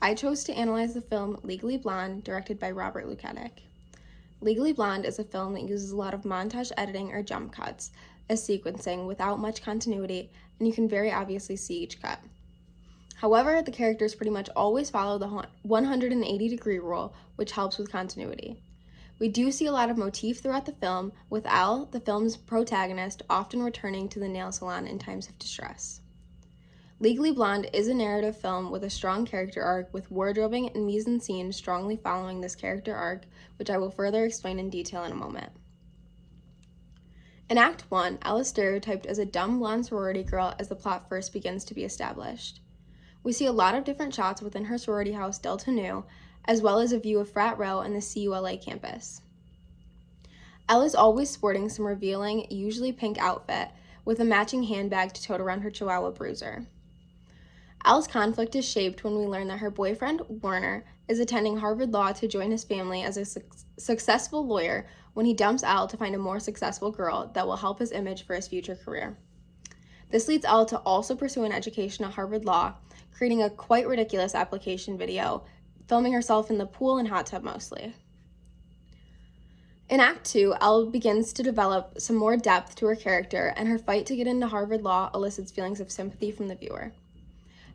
I chose to analyze the film Legally Blonde, directed by Robert Luketic. Legally Blonde is a film that uses a lot of montage editing or jump cuts as sequencing without much continuity, and you can very obviously see each cut. However, the characters pretty much always follow the 180-degree rule, which helps with continuity. We do see a lot of motif throughout the film, with Elle, the film's protagonist, often returning to the nail salon in times of distress. Legally Blonde is a narrative film with a strong character arc, with wardrobing and mise-en-scene strongly following this character arc, which I will further explain in detail in a moment. In Act 1, Elle is stereotyped as a dumb blonde sorority girl as the plot first begins to be established. We see a lot of different shots within her sorority house, Delta Nu, as well as a view of Frat Row and the CULA campus. Elle is always sporting some revealing, usually pink outfit, with a matching handbag to tote around her Chihuahua Bruiser. Elle's conflict is shaped when we learn that her boyfriend, Werner, is attending Harvard Law to join his family as a successful lawyer when he dumps Elle to find a more successful girl that will help his image for his future career. This leads Elle to also pursue an education at Harvard Law, creating a quite ridiculous application video, filming herself in the pool and hot tub mostly. In Act 2, Elle begins to develop some more depth to her character, and her fight to get into Harvard Law elicits feelings of sympathy from the viewer.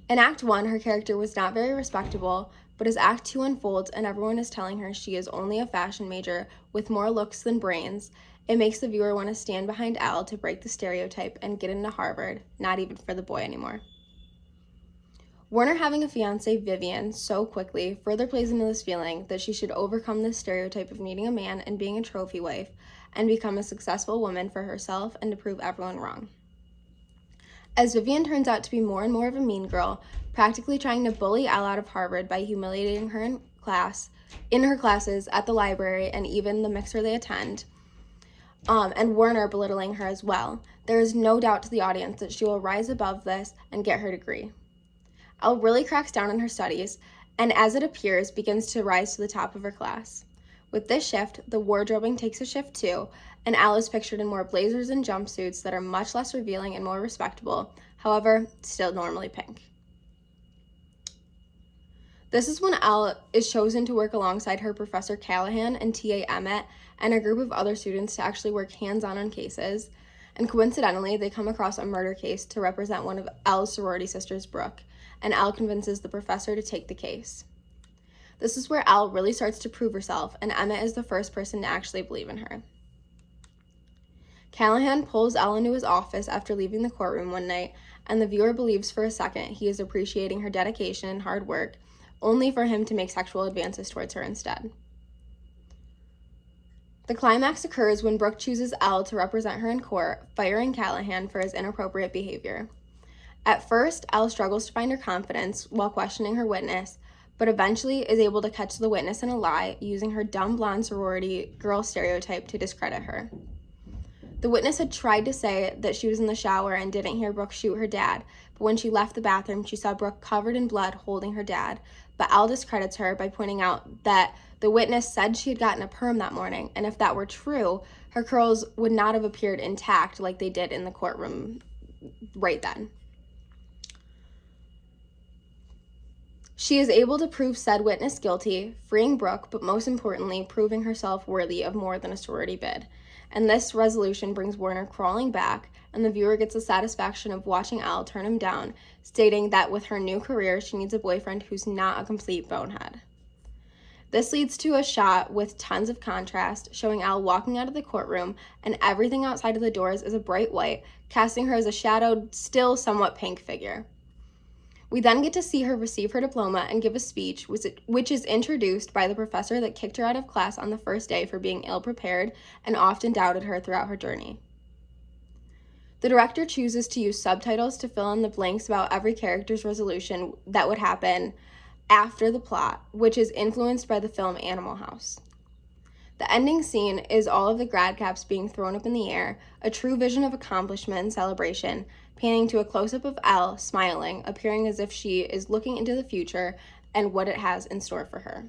In Act 1, her character was not very respectable, but as Act 2 unfolds and everyone is telling her she is only a fashion major with more looks than brains, it makes the viewer want to stand behind Elle to break the stereotype and get into Harvard, not even for the boy anymore. Werner having a fiancée, Vivian, so quickly further plays into this feeling that she should overcome this stereotype of needing a man and being a trophy wife and become a successful woman for herself and to prove everyone wrong. As Vivian turns out to be more and more of a mean girl, practically trying to bully Elle out of Harvard by humiliating her in her classes, at the library, and even the mixer they attend, and Werner belittling her as well, there is no doubt to the audience that she will rise above this and get her degree. Elle really cracks down on her studies, and as it appears, begins to rise to the top of her class. With this shift, the wardrobing takes a shift too, and Elle is pictured in more blazers and jumpsuits that are much less revealing and more respectable, however, still normally pink. This is when Elle is chosen to work alongside her Professor Callahan and TA Emmett and a group of other students to actually work hands-on cases, and coincidentally, they come across a murder case to represent one of Elle's sorority sisters, Brooke, and Elle convinces the professor to take the case. This is where Elle really starts to prove herself, and Emmett is the first person to actually believe in her. Callahan pulls Elle into his office after leaving the courtroom one night, and the viewer believes for a second he is appreciating her dedication and hard work, only for him to make sexual advances towards her instead. The climax occurs when Brooke chooses Elle to represent her in court, firing Callahan for his inappropriate behavior. At first, Elle struggles to find her confidence while questioning her witness, but eventually is able to catch the witness in a lie, using her dumb blonde sorority girl stereotype to discredit her. The witness had tried to say that she was in the shower and didn't hear Brooke shoot her dad, but when she left the bathroom, she saw Brooke covered in blood holding her dad, but Elle discredits her by pointing out that the witness said she had gotten a perm that morning, and if that were true, her curls would not have appeared intact like they did in the courtroom right then. She is able to prove said witness guilty, freeing Brooke, but most importantly, proving herself worthy of more than a sorority bid. And this resolution brings Werner crawling back, and the viewer gets the satisfaction of watching Elle turn him down, stating that with her new career, she needs a boyfriend who's not a complete bonehead. This leads to a shot with tons of contrast, showing Elle walking out of the courtroom, and everything outside of the doors is a bright white, casting her as a shadowed, still somewhat pink figure. We then get to see her receive her diploma and give a speech, which is introduced by the professor that kicked her out of class on the first day for being ill-prepared and often doubted her throughout her journey. The director chooses to use subtitles to fill in the blanks about every character's resolution that would happen after the plot, which is influenced by the film Animal House. The ending scene is all of the grad caps being thrown up in the air, a true vision of accomplishment and celebration, panning to a close-up of Elle smiling, appearing as if she is looking into the future and what it has in store for her.